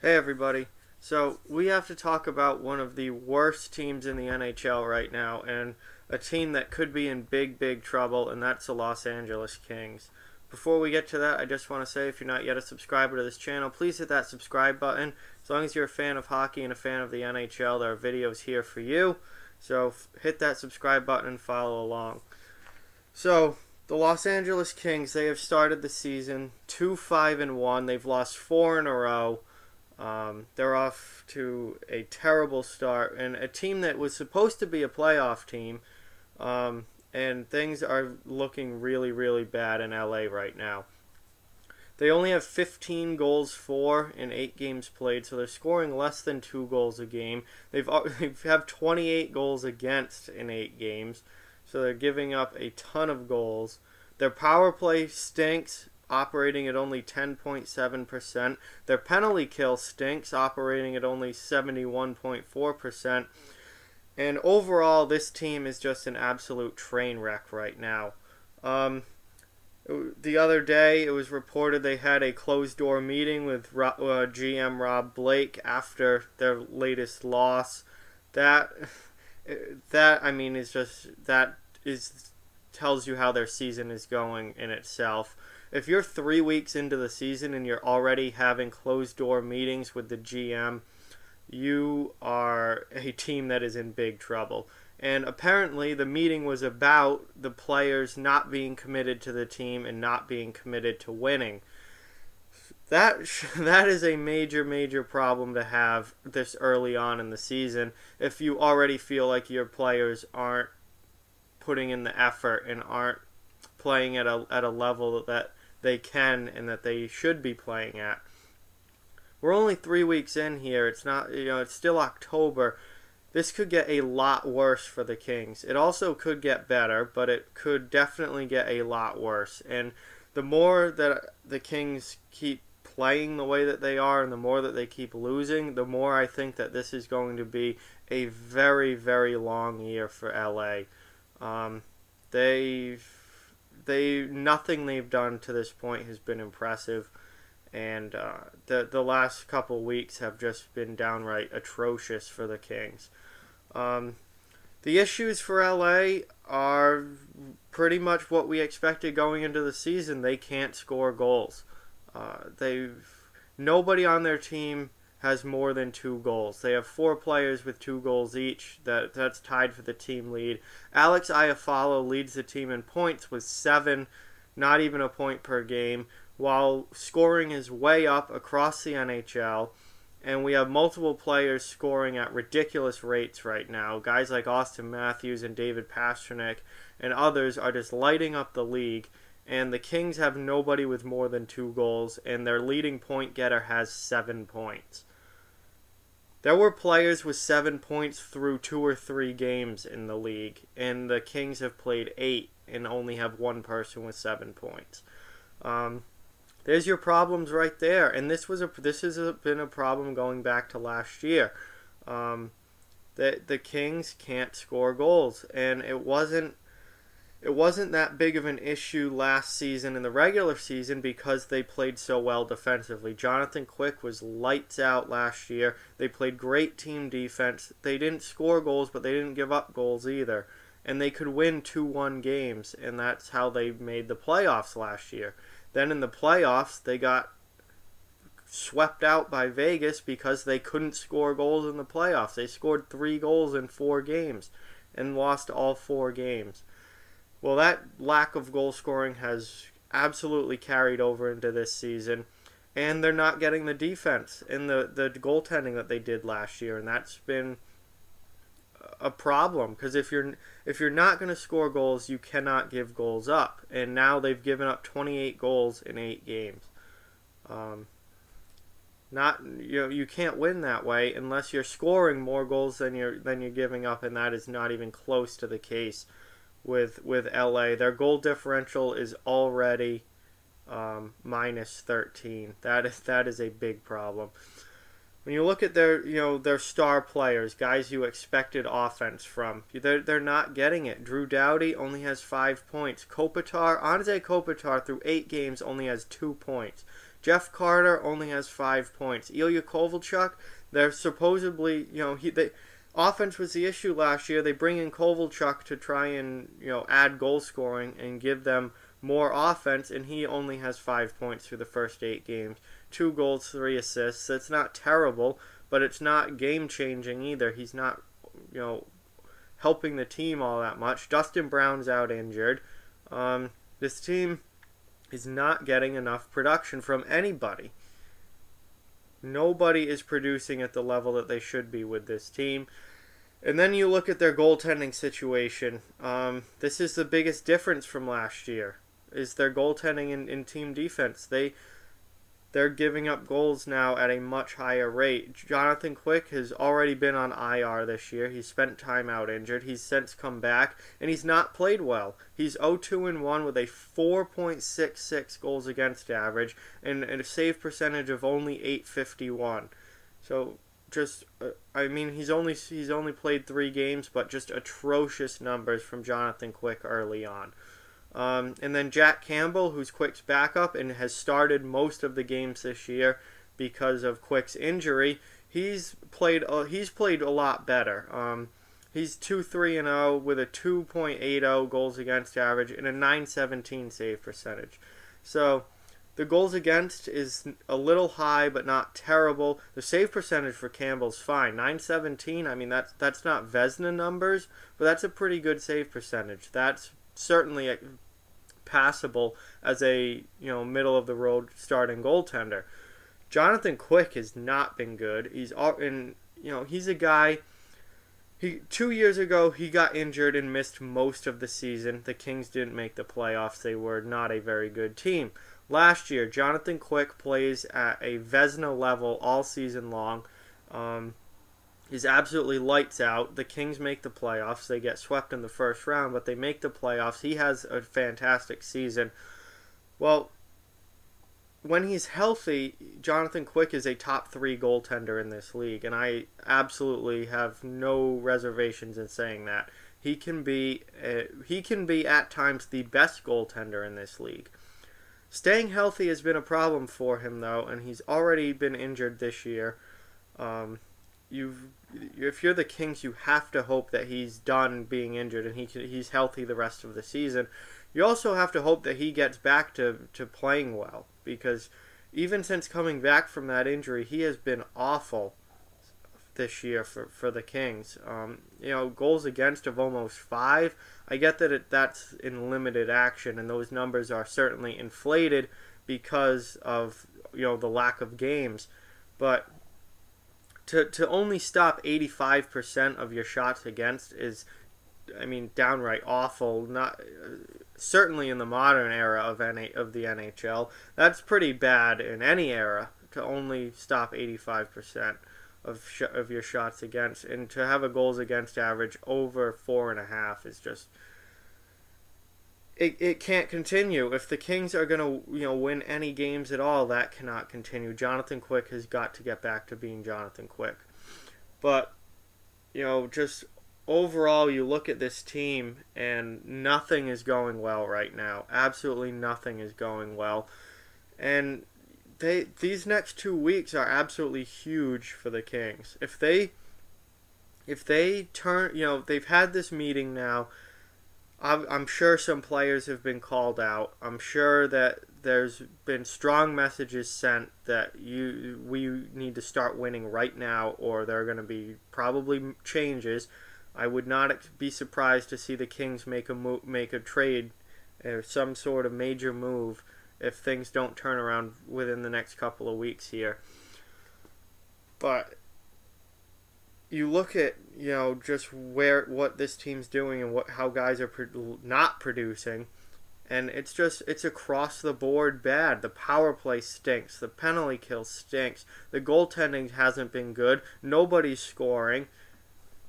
Hey everybody. So we have to talk about one of the worst teams in the NHL right now, and a team that could be in big trouble, and that's the Los Angeles Kings. Before we get to that, I just want to say if you're not yet a subscriber to this channel, please hit that subscribe button. As long as you're a fan of hockey and a fan of the NHL, there are videos here for you. So hit that subscribe button and follow along. So the Los Angeles Kings, they have started the season 2-5-1. They've lost four in a row. They're off to a terrible start, and a team that was supposed to be a playoff team, and things are looking really bad in LA right now. They only have 15 goals for in 8 games played, so they're scoring less than 2 goals a game. They have 28 goals against in 8 games, so they're giving up a ton of goals. Their power play stinks, operating at only 10.7%. Their penalty kill stinks, operating at only 71.4%. And overall, this team is just an absolute train wreck right now. The other day, it was reported they had a closed door meeting with GM Rob Blake after their latest loss. That that I mean is just that is tells you how their season is going in itself. If you're 3 weeks into the season and you're already having closed door meetings with the GM, you are a team that is in big trouble. And apparently, the meeting was about the players not being committed to the team and not being committed to winning. That is a major problem to have this early on in the season. If you already feel like your players aren't putting in the effort and aren't playing at a level that they can and that they should be playing at. We're only 3 weeks in here. It's not, it's still October. This could get a lot worse for the Kings. It also could get better, but it could definitely get a lot worse. And the more that the Kings keep playing the way that they are and the more that they keep losing, the more I think that this is going to be a very long year for LA. Nothing they've done to this point has been impressive, and the last couple weeks have just been downright atrocious for the Kings. The issues for LA are pretty much what we expected going into the season. They can't score goals. Nobody on their team has more than 2 goals. They have 4 players with 2 goals each. That's tied for the team lead. Alex Iafallo leads the team in points with 7, not even a point per game, while scoring is way up across the NHL. And we have multiple players scoring at ridiculous rates right now. Guys like Auston Matthews and David Pastrnak and others are just lighting up the league. And the Kings have nobody with more than 2 goals, and their leading point getter has 7 points. There were players with 7 points through 2 or 3 games in the league, and the Kings have played 8 and only have one person with 7 points. There's your problems right there, and this has been a problem going back to last year. The Kings can't score goals, and it wasn't that big of an issue last season in the regular season because they played so well defensively. Jonathan Quick was lights out last year. They played great team defense. They didn't score goals, but they didn't give up goals either. And they could win 2-1 games, and that's how they made the playoffs last year. Then in the playoffs, they got swept out by Vegas because they couldn't score goals in the playoffs. They scored 3 goals in 4 games and lost all 4 games. Well, that lack of goal scoring has absolutely carried over into this season, and they're not getting the defense and the goaltending that they did last year, and that's been a problem because if you're not going to score goals, you cannot give goals up, and now they've given up 28 goals in 8 games. You can't win that way unless you're scoring more goals than you're giving up, and that is not even close to the case with LA. Their goal differential is already minus 13. That is a big problem. When you look at their star players, guys you expected offense from, they're not getting it. Drew Doughty only has 5 points. Anze Kopitar through 8 games only has 2 points. Jeff Carter only has 5 points. Ilya Kovalchuk, they're supposedly, the offense was the issue last year. They bring in Kovalchuk to try and, add goal scoring and give them more offense, and he only has 5 points through the first 8 games. 2 goals, 3 assists. That's not terrible, but it's not game-changing either. He's not, helping the team all that much. Dustin Brown's out injured. This team is not getting enough production from anybody. Nobody is producing at the level that they should be with this team. And then you look at their goaltending situation. This is the biggest difference from last year, is their goaltending in team defense. They're giving up goals now at a much higher rate. Jonathan Quick has already been on IR this year. He's spent time out injured. He's since come back, and he's not played well. He's 0-2-1 with a 4.66 goals against average and a save percentage of only .851. So he's only played 3 games, but just atrocious numbers from Jonathan Quick early on. And then Jack Campbell, who's Quick's backup and has started most of the games this year because of Quick's injury, he's played a lot better. He's 2-3-0 with a 2.80 goals against average and a .917 save percentage. So the goals against is a little high, but not terrible. The save percentage for Campbell's fine. .917, I mean, that's not Vezina numbers, but that's a pretty good save percentage. That's certainly passable as a middle of the road starting goaltender. Jonathan Quick has not been good. He's a guy. 2 years ago he got injured and missed most of the season. The Kings didn't make the playoffs. They were not a very good team. Last year, Jonathan Quick plays at a Vezina level all season long. He's absolutely lights out. The Kings make the playoffs. They get swept in the first round, but they make the playoffs. He has a fantastic season. Well, when he's healthy, Jonathan Quick is a top 3 goaltender in this league, and I absolutely have no reservations in saying that. He can be at times the best goaltender in this league. Staying healthy has been a problem for him, though, and he's already been injured this year. If you're the Kings, you have to hope that he's done being injured and he's healthy the rest of the season. You also have to hope that he gets back to playing well, because even since coming back from that injury, he has been awful this year for the Kings. Goals against of almost 5. I get that that's in limited action, and those numbers are certainly inflated because of the lack of games, but to only stop 85% of your shots against is, downright awful. Not certainly in the modern era of the NHL. That's pretty bad in any era, to only stop 85% of your shots against, and to have a goals against average over 4.5 is just. It can't continue. If the Kings are going to win any games at all, that cannot continue. Jonathan Quick has got to get back to being Jonathan Quick. But just overall, you look at this team and nothing is going well right now. Absolutely nothing is going well. And these next 2 weeks are absolutely huge for the Kings. If they turn, they've had this meeting now. I'm sure some players have been called out. I'm sure that there's been strong messages sent that we need to start winning right now, or there are going to be probably changes. I would not be surprised to see the Kings make a trade or some sort of major move if things don't turn around within the next couple of weeks here. But you look at just what this team's doing and how guys are not producing, and it's across the board bad. The power play stinks. The penalty kill stinks. The goaltending hasn't been good. Nobody's scoring.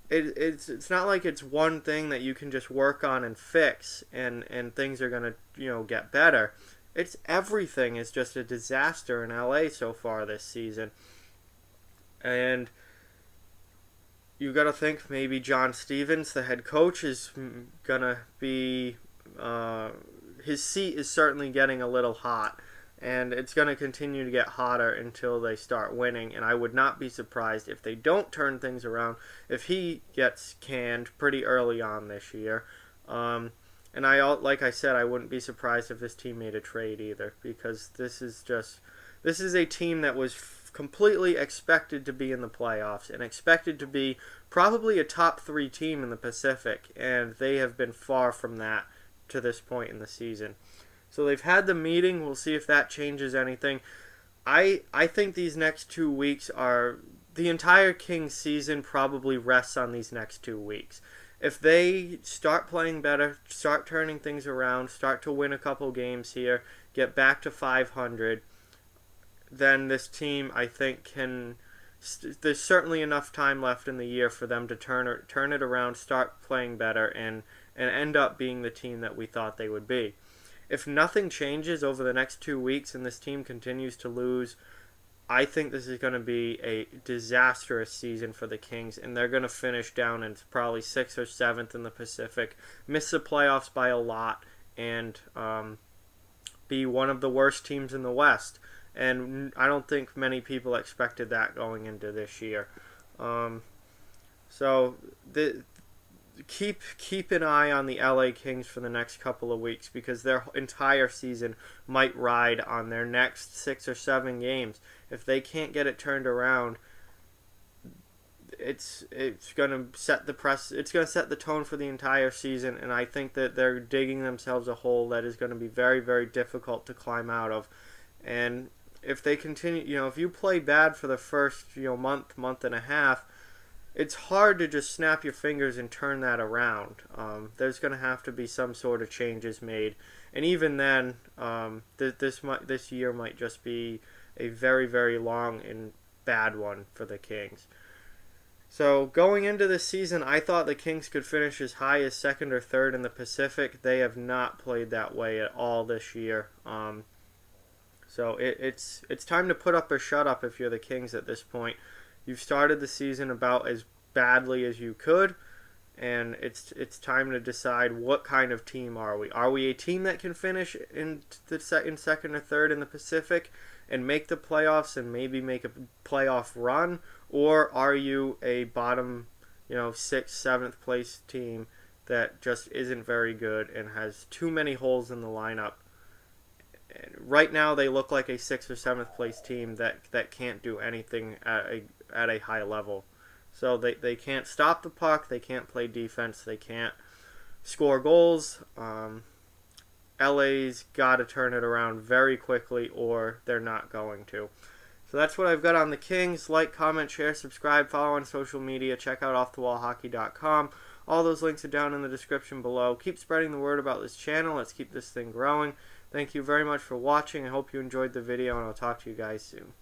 It's not like it's one thing that you can just work on and fix and things are gonna get better. It's everything is just a disaster in LA so far this season, and you got to think maybe John Stevens, the head coach, is going to be... his seat is certainly getting a little hot. and it's going to continue to get hotter until they start winning. And I would not be surprised if they don't turn things around if he gets canned pretty early on this year. And like I said, I wouldn't be surprised if this team made a trade either, because this is a team that was completely expected to be in the playoffs and expected to be probably a top 3 team in the Pacific, and they have been far from that to this point in the season. So they've had the meeting. We'll see if that changes anything. I think these next 2 weeks are the entire Kings season probably rests on these next 2 weeks. If they start playing better, start turning things around, start to win a couple games here, get back to 500, then this team, I think, can... There's certainly enough time left in the year for them to turn it around, start playing better, and end up being the team that we thought they would be. If nothing changes over the next 2 weeks and this team continues to lose, I think this is going to be a disastrous season for the Kings, and they're going to finish down in probably 6th or 7th in the Pacific, miss the playoffs by a lot, and be one of the worst teams in the West. And I don't think many people expected that going into this year. Keep an eye on the LA Kings for the next couple of weeks, because their entire season might ride on their next 6 or 7 games. If they can't get it turned around, it's going to set the tone for the entire season, and I think that they're digging themselves a hole that is going to be very, very difficult to climb out of. And if they continue, if you play bad for the first, month and a half, it's hard to just snap your fingers and turn that around. There's going to have to be some sort of changes made, and even then, this year might just be a very, very long and bad one for the Kings. So going into this season, I thought the Kings could finish as high as 2nd or 3rd in the Pacific. They have not played that way at all this year. So it's time to put up or shut up if you're the Kings at this point. You've started the season about as badly as you could, and it's time to decide what kind of team are we. Are we a team that can finish in 2nd or 3rd in the Pacific and make the playoffs and maybe make a playoff run, or are you a bottom, 6th, 7th place team that just isn't very good and has too many holes in the lineup? Right now, they look like a 6th or 7th place team that can't do anything at a high level. So they can't stop the puck, they can't play defense, they can't score goals. LA's got to turn it around very quickly, or they're not going to. So that's what I've got on the Kings. Like, comment, share, subscribe, follow on social media. Check out offthewallhockey.com. All those links are down in the description below. Keep spreading the word about this channel. Let's keep this thing growing. Thank you very much for watching. I hope you enjoyed the video, and I'll talk to you guys soon.